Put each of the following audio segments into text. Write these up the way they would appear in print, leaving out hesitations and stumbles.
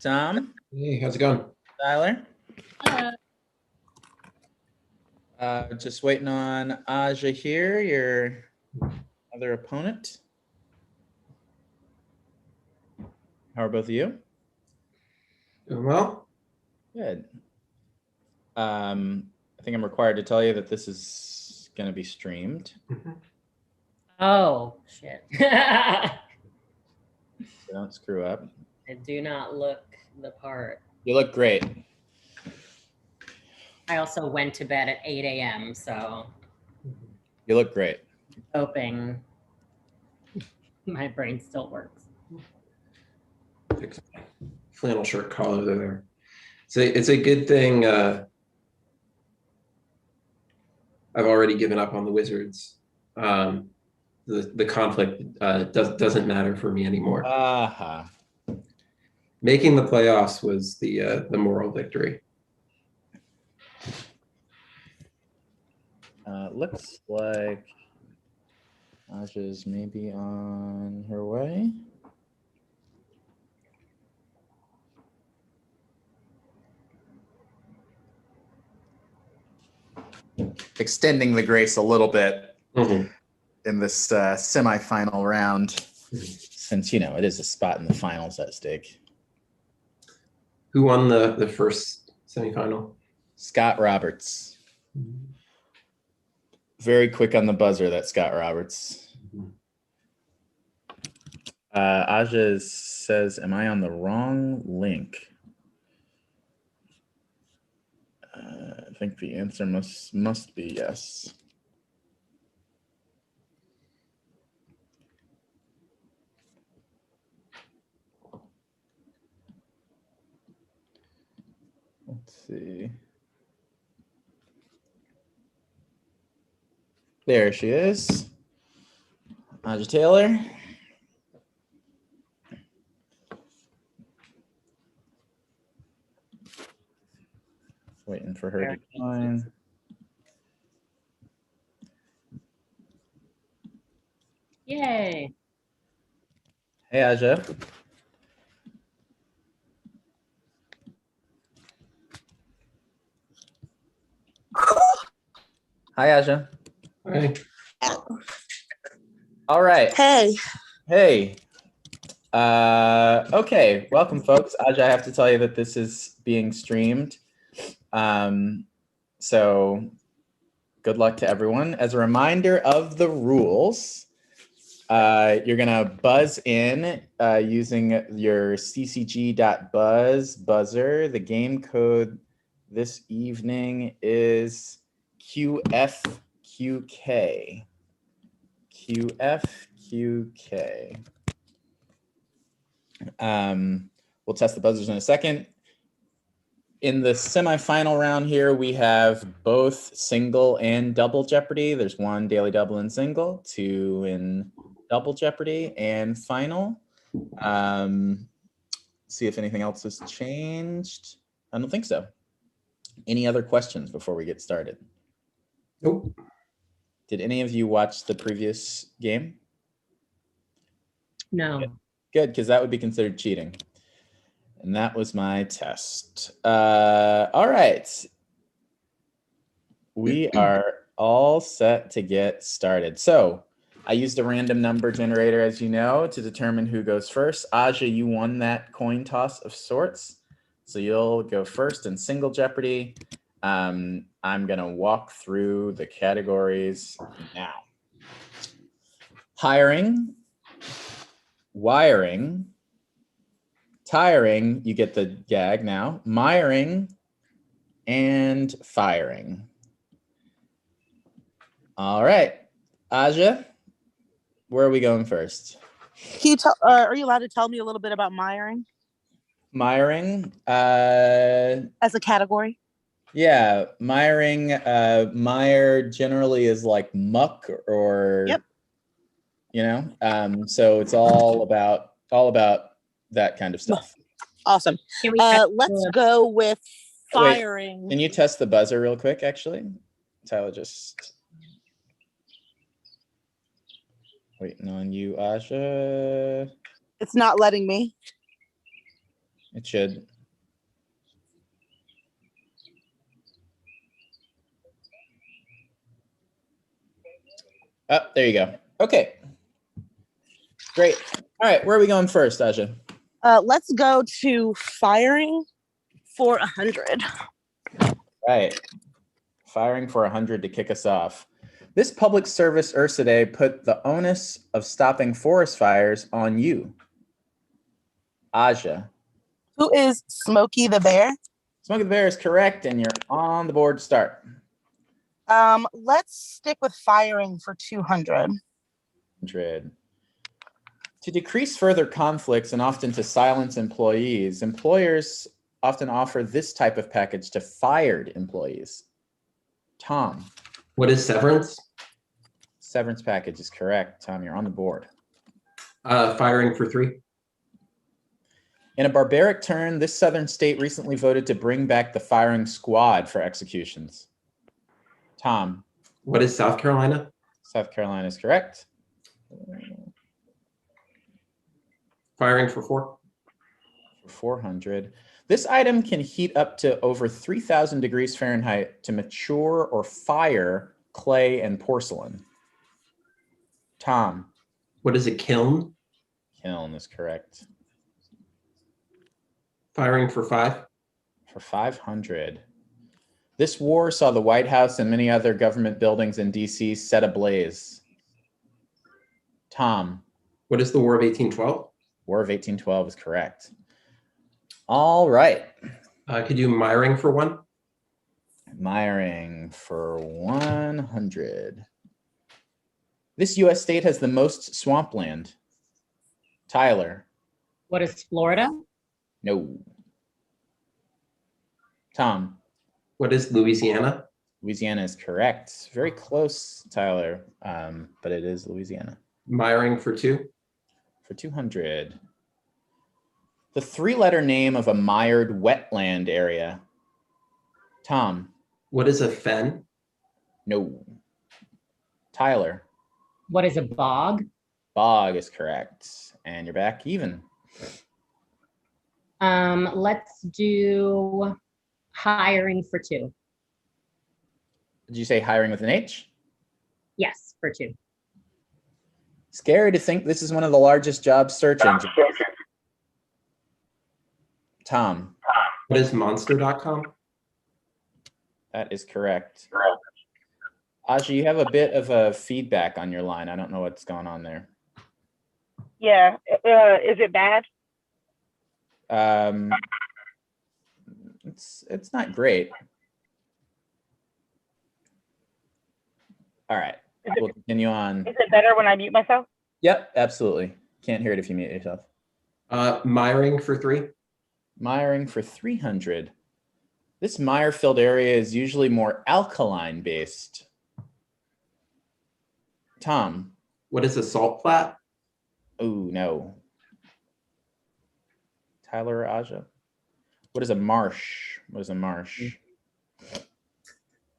Tom. Hey, how's it going? Tyler. Hello. Just waiting on Aja here, your other opponent. How are both of you? Doing well? Good. I think I'm required to tell you that this is going to be streamed. Oh, shit. So don't screw up. I do not look the part. You look great. I also went to bed at 8 a.m., so You look great. hoping my brain still works. Fix my flannel shirt collar there. It's a good thing I've already given up on the Wizards. The conflict doesn't matter for me anymore. Making the playoffs was the moral victory. Looks like Aja's maybe on her way. Extending the grace a little bit in this semifinal round, since, it is a spot in the finals at stake. Who won the first semifinal? Scott Roberts. Very quick on the buzzer, that Scott Roberts. Aja says, am I on the wrong link? I think the answer must be yes. Let's see. There she is. Aja Taylor. Waiting for her to join. Yay. Hey, Aja. Hi, Aja. Hi. All right. Hey. Hey. Okay. Welcome, folks. Aja, I have to tell you that this is being streamed. So good luck to everyone. As a reminder of the rules, you're going to buzz in using your ccg.buzz buzzer. The game code this evening is QFQK. QFQK. We'll test the buzzers in a second. In the semifinal round here, we have both single and double Jeopardy. There's one daily double and single, two in double Jeopardy, and final. See if anything else has changed. I don't think so. Any other questions before we get started? Nope. Did any of you watch the previous game? No. Good, because that would be considered cheating. And that was my test. All right. We are all set to get started. So I used a random number generator, as you know, to determine who goes first. Aja, you won that coin toss of sorts. So you'll go first in single Jeopardy. I'm going to walk through the categories now. Hiring, wiring, tiring, you get the gag now, miring, and firing. All right, Aja, where are we going first? Can you tell? Are you allowed to tell me a little bit about miring? Miring, as a category. Yeah, miring. Mire generally is like muck or, yep. So it's all about that kind of stuff. Awesome. Let's go with firing. Wait, can you test the buzzer real quick, actually? Tyler, just waiting on you, Aja. It's not letting me. It should. Oh, there you go. Okay. Great. All right, where are we going first, Aja? Let's go to firing for 100. Right. Firing for 100 to kick us off. This public service Ursidae put the onus of stopping forest fires on you. Aja. Who is Smokey the Bear? Smokey the Bear is correct, and you're on the board to start. Let's stick with firing for 200. 100. To decrease further conflicts and often to silence employees, employers often offer this type of package to fired employees. Tom. What is severance? Severance package is correct. Tom, you're on the board. Firing for 3. In a barbaric turn, this southern state recently voted to bring back the firing squad for executions. Tom. What is South Carolina? South Carolina is correct. Firing for 4. For 400. This item can heat up to over 3,000 degrees Fahrenheit to mature or fire clay and porcelain. Tom. What is a kiln? Kiln is correct. Firing for 5. For 500. This war saw the White House and many other government buildings in DC set ablaze. Tom. What is the War of 1812? War of 1812 is correct. All right. Could you miring for 1? Miring for 100. This U.S. state has the most swampland. Tyler. What is Florida? No. Tom. What is Louisiana? Louisiana is correct. Very close, Tyler, but it is Louisiana. Miring for 2. For 200. The 3-letter name of a mired wetland area. Tom. What is a fen? No. Tyler. What is a bog? Bog is correct. And you're back even. Let's do hiring for 2. Did you say hiring with an H? Yes, for 2. Scary to think this is one of the largest job search engines. Tom. What is monster.com? That is correct. Aja, you have a bit of a feedback on your line. I don't know what's going on there. Yeah. Is it bad? It's not great. All right. We'll continue on. Is it better when I mute myself? Yep, absolutely. Can't hear it if you mute yourself. Miring for 3. Miring for 300. This mire-filled area is usually more alkaline-based. Tom. What is a salt flat? Oh, no. Tyler or Aja? What is a marsh? What is a marsh?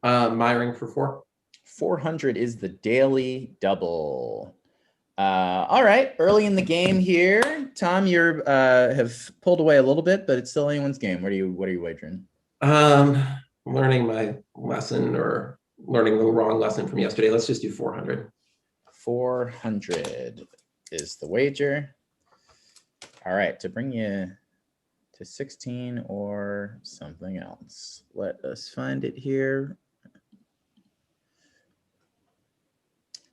Miring for 4. 400 is the daily double. All right, early in the game here, Tom, you have pulled away a little bit, but it's still anyone's game. What are you wagering? Learning my lesson or learning the wrong lesson from yesterday. Let's just do 400. 400 is the wager. All right, to bring you to 16 or something else. Let us find it here.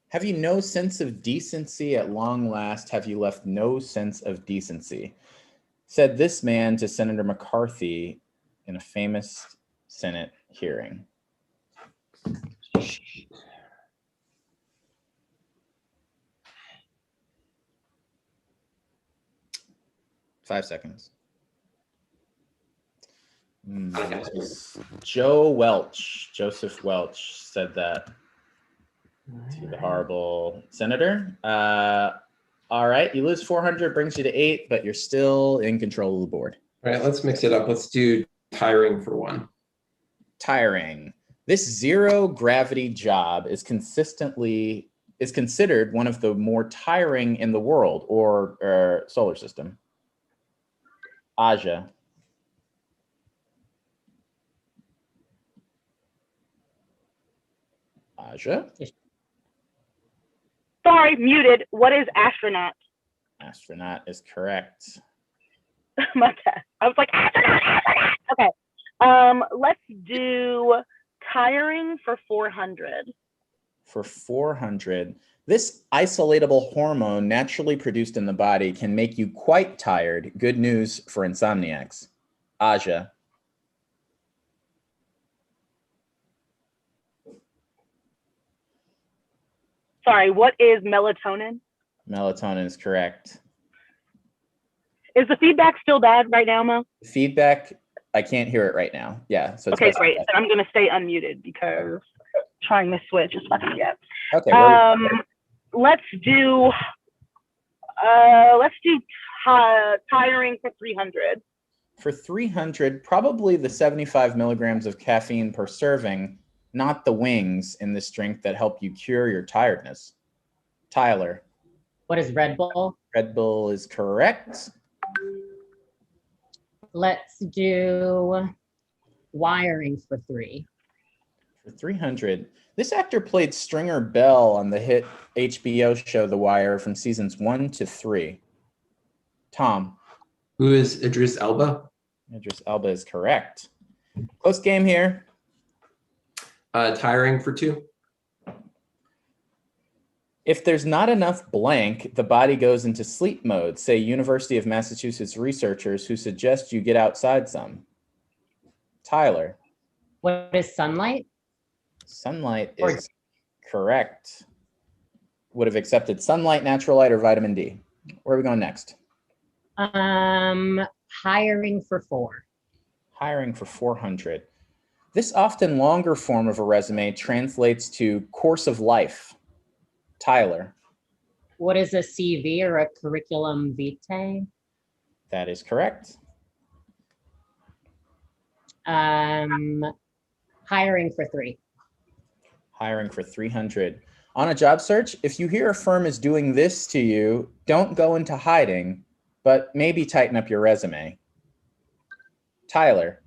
Have you no sense of decency at long last? Have you left no sense of decency? Said this man to Senator McCarthy in a famous Senate hearing. 5 seconds. Joseph Welch said that to the horrible senator. All right, you lose 400, brings you to 8, but you're still in control of the board. All right, let's mix it up. Let's do tiring for 1. Tiring. This zero gravity job is considered one of the more tiring in the world or solar system. Aja. Aja? Sorry, muted. What is astronaut? Astronaut is correct. My bad. I was like, astronaut, astronaut. Okay. Let's do tiring for 400. For 400, this isolatable hormone naturally produced in the body can make you quite tired. Good news for insomniacs. Aja. Sorry, what is melatonin? Melatonin is correct. Is the feedback still bad right now, Mo? Feedback, I can't hear it right now. Yeah, so it's Okay, best- great. Then I'm gonna stay unmuted because trying this switch is fucking me up. Okay, where we- Let's do tiring for 300. for 300, probably the 75 milligrams of caffeine per serving, not the wings in this drink that help you cure your tiredness. Tyler. What is Red Bull? Red Bull is correct. Let's do wiring for 3. For 300, this actor played Stringer Bell on the hit HBO show The Wire from seasons 1 to 3. Tom. Who is Idris Elba? Idris Elba is correct. Close game here. Tiring for 2. If there's not enough blank, the body goes into sleep mode, say University of Massachusetts researchers who suggest you get outside some. Tyler. What is sunlight? Sunlight is correct. Would have accepted sunlight, natural light, or vitamin D. Where are we going next? Hiring for 4. Hiring for 400. This often longer form of a resume translates to course of life. Tyler. What is a CV or a curriculum vitae? That is correct. Hiring for 3. Hiring for 300. On a job search, if you hear a firm is doing this to you, don't go into hiding, but maybe tighten up your resume. Tyler.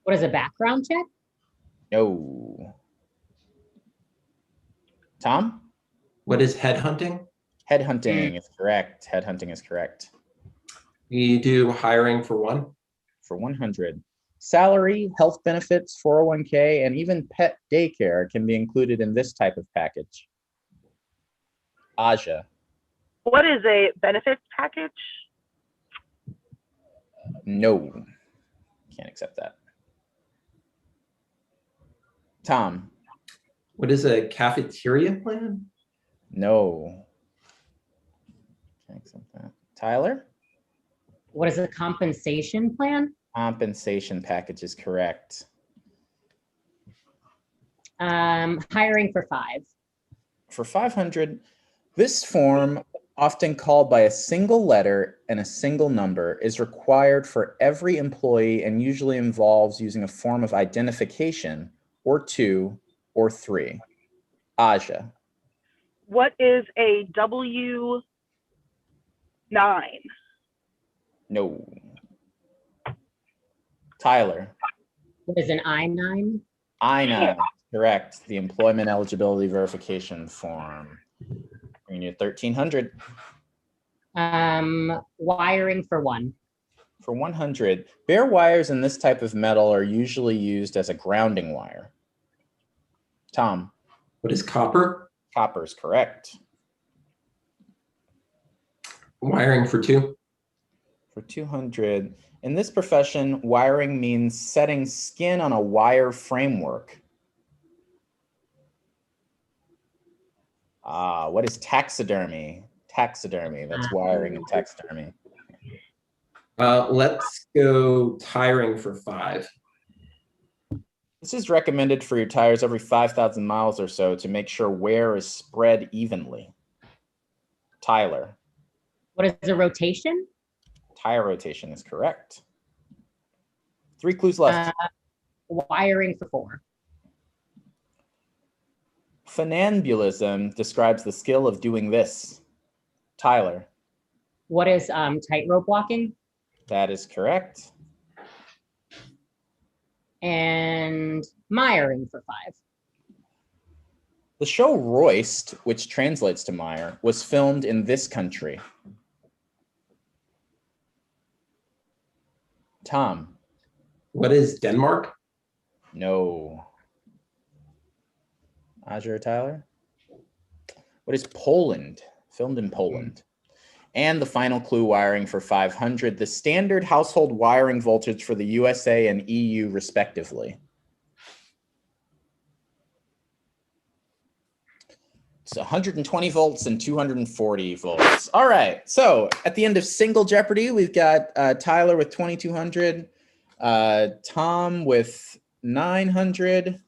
What is a background check? No. Tom? What is headhunting? Headhunting is correct. Headhunting is correct. We do hiring for 1. For 100. Salary, health benefits, 401k, and even pet daycare can be included in this type of package. Aja. What is a benefits package? No. Can't accept that. Tom. What is a cafeteria plan? No. Can't accept that. Tyler? What is a compensation plan? Compensation package is correct. Hiring for 5. For 500, this form, often called by a single letter and a single number, is required for every employee and usually involves using a form of identification or 2 or 3. Aja. What is a W9? No. Tyler. What is an I-9? I-9, correct. The employment eligibility verification form. Bringing you 1,300. Wiring for 1. For 100, bare wires in this type of metal are usually used as a grounding wire. Tom. What is copper? Copper is correct. Wiring for 2. For 200, in this profession, wiring means setting skin on a wire framework. What is taxidermy? Taxidermy, that's wiring and taxidermy. Let's go tiring for 5. This is recommended for your tires every 5,000 miles or so to make sure wear is spread evenly. Tyler. What is a rotation? Tire rotation is correct. 3 clues left. Wiring for 4. Funambulism describes the skill of doing this. Tyler. What is tightrope walking? That is correct. And miring for 5. The show Roist, which translates to mire, was filmed in this country. Tom. What is Denmark? No. Aja or Tyler? What is Poland? Filmed in Poland. And the final clue wiring for 500, the standard household wiring voltage for the USA and EU respectively. It's 120 volts and 240 volts. All right. So at the end of single Jeopardy, we've got Tyler with 2,200, Tom with 900,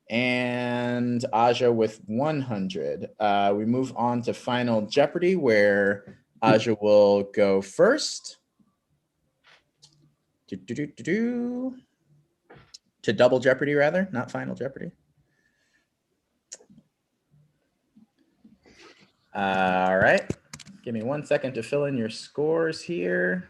and Aja with 100. We move on to final Jeopardy, where Aja will go first. To double Jeopardy, rather, not final Jeopardy. All right. Give me 1 second to fill in your scores here.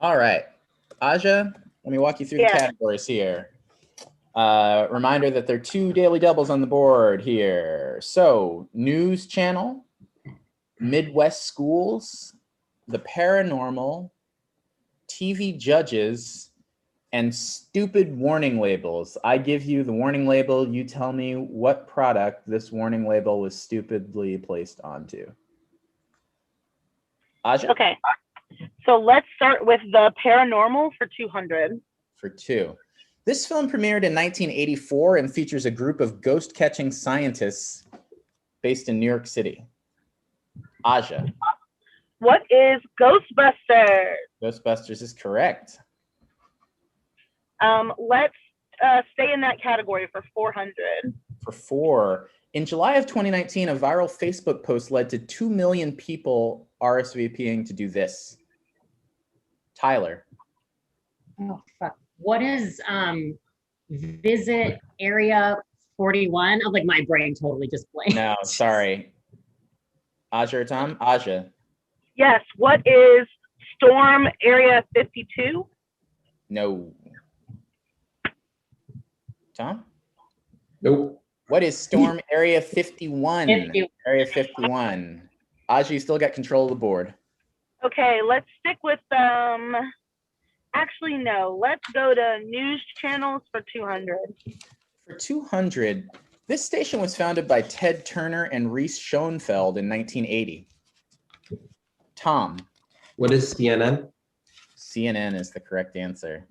All right. Aja, let me walk you through the categories here. Reminder that there are 2 daily doubles on the board here. So, news channel, Midwest schools, the paranormal, TV judges, and stupid warning labels. I give you the warning label. You tell me what product this warning label was stupidly placed onto. Aja? Okay. So let's start with the paranormal for 200. For 2. This film premiered in 1984 and features a group of ghost-catching scientists based in New York City. Aja. What is Ghostbusters? Ghostbusters is correct. Let's stay in that category for 400. For 4. In July of 2019, a viral Facebook post led to 2 million people RSVPing to do this. Tyler. Oh, fuck. What is visit area 41? I'm like, my brain totally just blanked. No, sorry. Aja or Tom? Aja. Yes. What is Storm Area 52? No. Tom? Nope. What is Storm Area 51? 51. Area 51. Aja, you still got control of the board. Okay, let's stick with actually no, let's go to news channels for 200. For 200, this station was founded by Ted Turner and Reese Schoenfeld in 1980. Tom. What is CNN? CNN is the correct answer.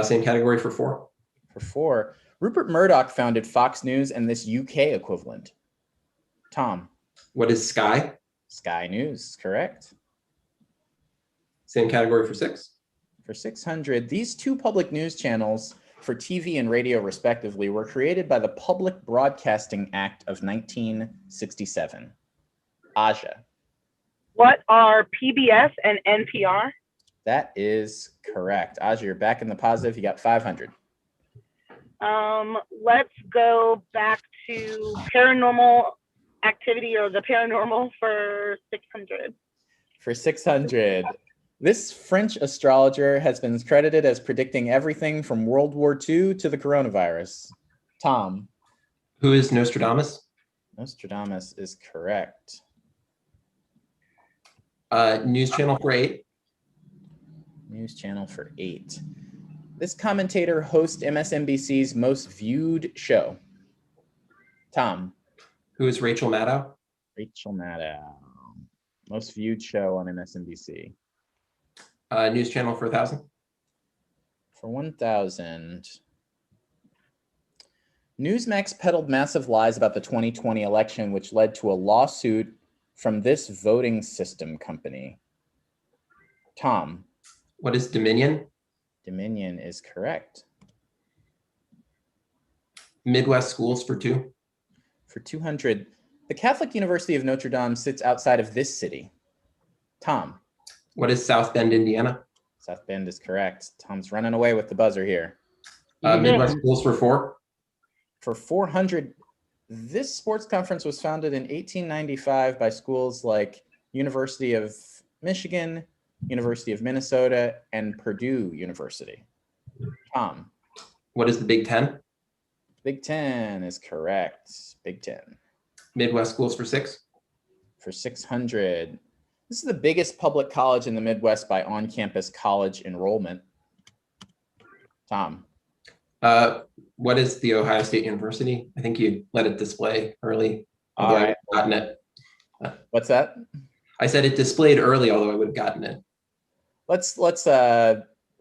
Same category for 4. For 4, Rupert Murdoch founded Fox News and this UK equivalent. Tom. What is Sky? Sky News, correct. Same category for 6. For 600, these 2 public news channels for TV and radio respectively were created by the Public Broadcasting Act of 1967. Aja. What are PBS and NPR? That is correct. Aja, you're back in the positive. You got 500. Let's go back to paranormal activity or the paranormal for 600. For 600, this French astrologer has been credited as predicting everything from World War II to the coronavirus. Tom. Who is Nostradamus? Nostradamus is correct. News channel for 8. News channel for 8. This commentator hosts MSNBC's most viewed show. Tom. Who is Rachel Maddow? Rachel Maddow. Most viewed show on MSNBC. News channel for 1,000. For 1,000. Newsmax peddled massive lies about the 2020 election, which led to a lawsuit from this voting system company. Tom. What is Dominion? Dominion is correct. Midwest schools for 2. For 200, the Catholic University of Notre Dame sits outside of this city. Tom. What is South Bend, Indiana? South Bend is correct. Tom's running away with the buzzer here. Midwest schools for 4. For 400, this sports conference was founded in 1895 by schools like University of Michigan, University of Minnesota, and Purdue University. Tom. What is the Big Ten? Big Ten is correct. Big Ten. Midwest schools for 6. For 600. This is the biggest public college in the Midwest by on-campus college enrollment. Tom. What is the Ohio State University? I think you let it display early. All right. I would have gotten it. What's that? I said it displayed early, although I would have gotten it. Let's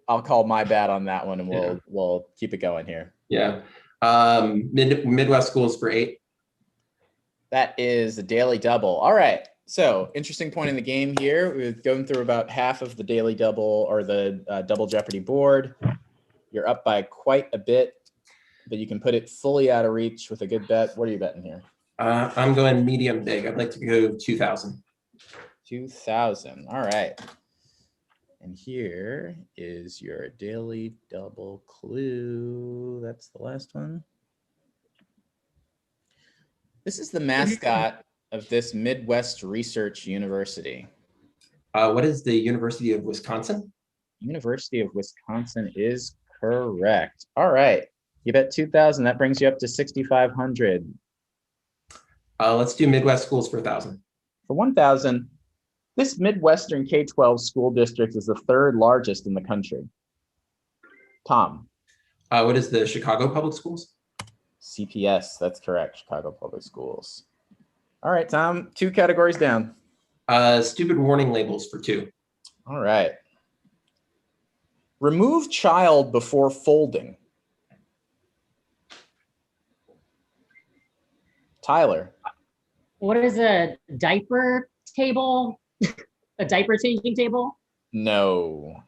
I'll call my bad on that one, and we'll keep it going here. Yeah. Midwest schools for 8. That is a daily double. All right. So interesting point in the game here. We're going through about half of the daily double or the double Jeopardy board. You're up by quite a bit, but you can put it fully out of reach with a good bet. What are you betting here? I'm going medium big. I'd like to go 2,000. 2,000. All right. And here is your daily double clue. That's the last one. This is the mascot of this Midwest Research University. What is the University of Wisconsin? University of Wisconsin is correct. All right. You bet 2,000. That brings you up to 6,500. Let's do Midwest schools for 1,000. For 1,000, this Midwestern K-12 school district is the 3rd largest in the country. Tom. What is the Chicago Public Schools? CPS, that's correct. Chicago Public Schools. All right, Tom, 2 categories down. Stupid warning labels for 2. All right. Remove child before folding. Tyler. What is a diaper table? A diaper changing table? No.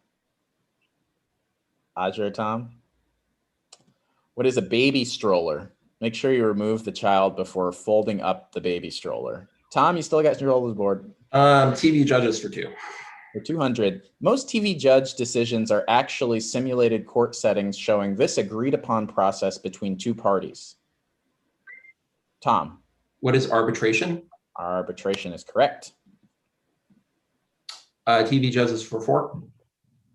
Aja or Tom? What is a baby stroller? Make sure you remove the child before folding up the baby stroller. Tom, you still got control of the board. TV judges for 2. For 200. Most TV judge decisions are actually simulated court settings showing this agreed upon process between 2 parties. Tom. What is arbitration? Arbitration is correct. TV judges for 4.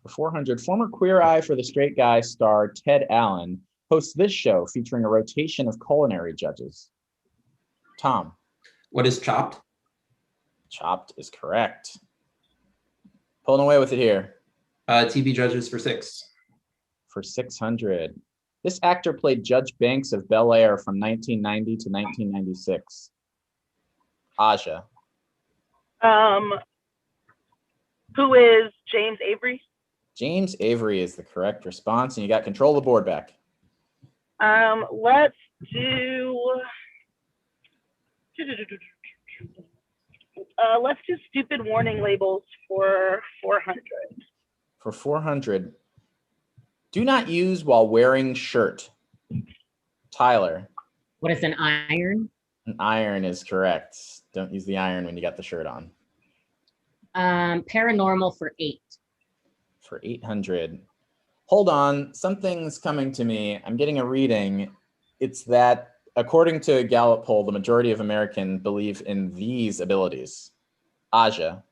For 400, former Queer Eye for the Straight Guy star Ted Allen hosts this show featuring a rotation of culinary judges. Tom. What is Chopped? Chopped is correct. Pulling away with it here. TV judges for 6. For 600. This actor played Judge Banks of Bel Air from 1990 to 1996. Aja. Who is James Avery? James Avery is the correct response, and you got control of the board back. Let's do stupid warning labels for 400. For 400, do not use while wearing shirt. Tyler. What is an iron? An iron is correct. Don't use the iron when you got the shirt on. Paranormal for 8. For 800. Hold on, something's coming to me. I'm getting a reading. It's that according to a Gallup poll, the majority of Americans believe in these abilities. Aja.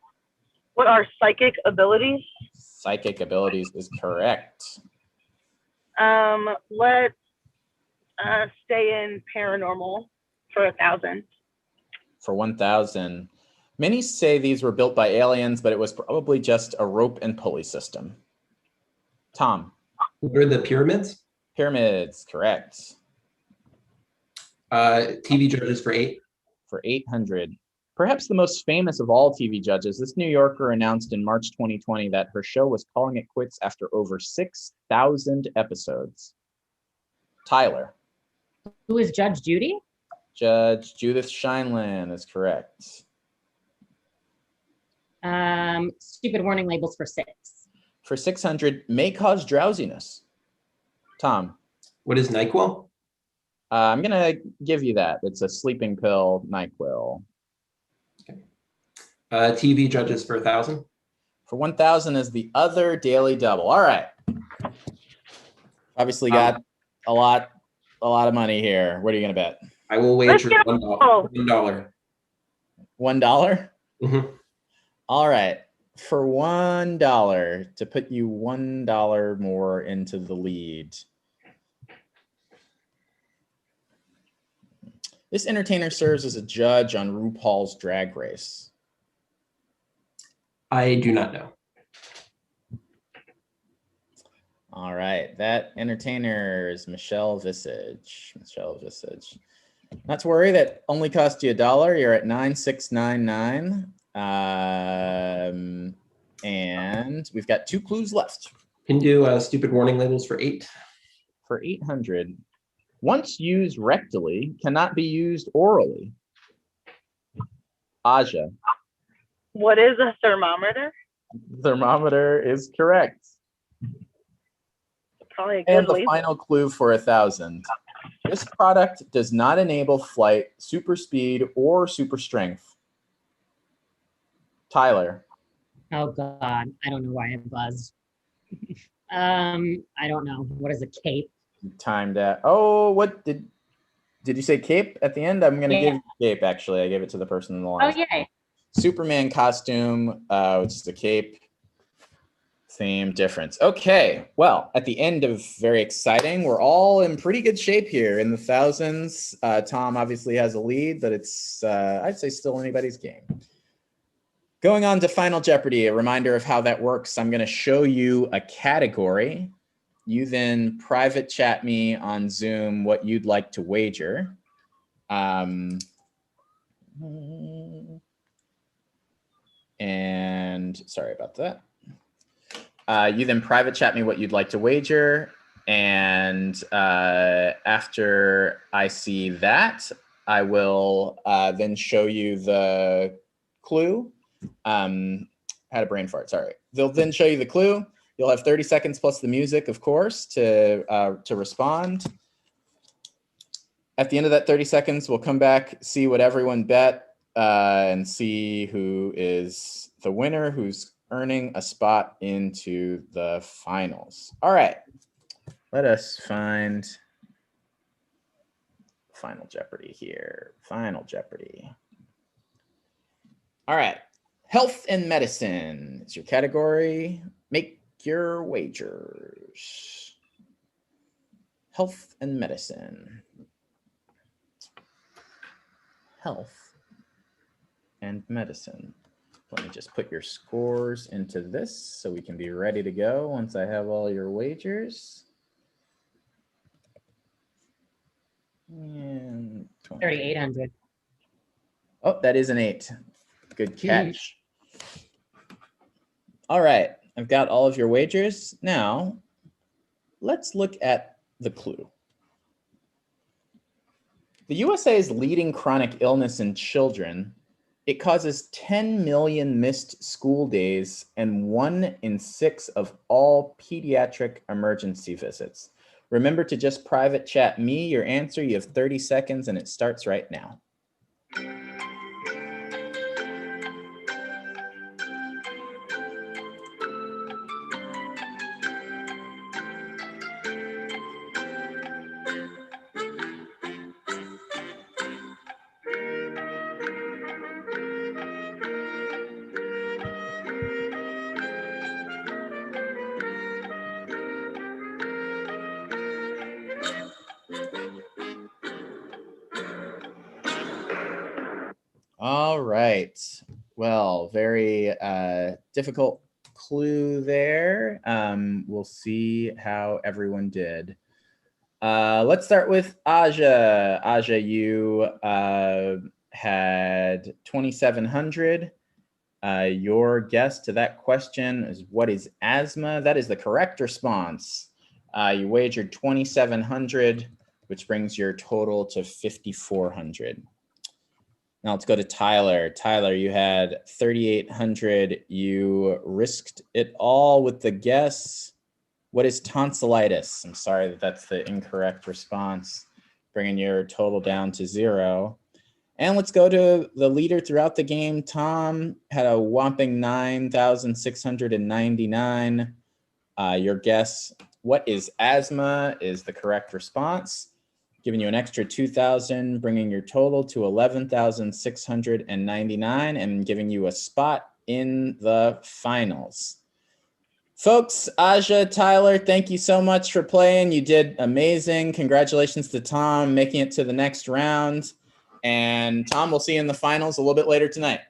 What are psychic abilities? Psychic abilities is correct. Let's stay in paranormal for 1,000. For 1,000. Many say these were built by aliens, but it was probably just a rope and pulley system. Tom. What are the pyramids? Pyramids, correct. TV judges for 8. For 800. Perhaps the most famous of all TV judges, this New Yorker announced in March 2020 that her show was calling it quits after over 6,000 episodes. Tyler. Who is Judge Judy? Judge Judith Shineland is correct. Stupid warning labels for 6. For 600, may cause drowsiness. Tom. What is NyQuil? I'm going to give you that. It's a sleeping pill, NyQuil. TV judges for 1,000. For 1,000 is the other daily double. All right. Obviously got a lot of money here. What are you gonna bet? I will wager $1. $1? Mhm. All right. For $1 to put you $1 more into the lead. This entertainer serves as a judge on RuPaul's Drag Race. I do not know. All right, that entertainer is Michelle Visage. Michelle Visage. Not to worry, that only cost you $1. You're at 9,699. And we've got 2 clues left. Can you do stupid warning labels for 8? For 800. Once used rectally, cannot be used orally. Aja. What is a thermometer? Thermometer is correct. Probably a good And the label. final clue for 1,000. This product does not enable flight, super speed, or super strength. Tyler. Oh God, I don't know why I buzzed. I don't know. What is a cape? Timed at. Oh, what did you say? Cape at the end? I'm gonna Yeah. give you cape. Actually, I gave it to the person in the Oh last. yeah. Superman costume, which is a cape. Same difference. Okay, well, at the end of very exciting, we're all in pretty good shape here in the thousands. Tom obviously has a lead, but it's I'd say still anybody's game. Going on to Final Jeopardy, a reminder of how that works. I'm going to show you a category. You then private chat me on Zoom what you'd like to wager. And sorry about that. You then private chat me what you'd like to wager. And after I see that, I will then show you the clue. Had a brain fart, sorry. They'll then show you the clue. You'll have 30 seconds plus the music, of course, to respond. At the end of that 30 seconds, we'll come back, see what everyone bet, and see who is the winner, who's earning a spot into the finals. All right, let us find Final Jeopardy here. Final Jeopardy. All right, health and medicine is your category. Make your wagers. Health and medicine. Health and medicine. Let me just put your scores into this so we can be ready to go once I have all your wagers. And 3,800. Oh, that is an 8. Good catch. All right, I've got all of your wagers. Now, let's look at the clue. The USA's leading chronic illness in children. It causes 10 million missed school days and 1 in 6 of all pediatric emergency visits. Remember to just private chat me your answer. You have 30 seconds and it starts right now. All right. Well, very difficult clue there. We'll see how everyone did. Let's start with Aja. Aja, you had 2,700. Your guess to that question is what is asthma? That is the correct response. You wagered 2,700, which brings your total to 5,400. Now let's go to Tyler. Tyler, you had 3,800. You risked it all with the guess. What is tonsillitis? I'm sorry that that's the incorrect response, bringing your total down to 0. And let's go to the leader throughout the game. Tom had a whopping 9,699. Your guess, what is asthma, is the correct response. Giving you an extra 2,000, bringing your total to 11,699 and giving you a spot in the finals. Folks, Aja, Tyler, thank you so much for playing. You did amazing. Congratulations to Tom making it to the next round. And Tom, we'll see you in the finals a little bit later tonight.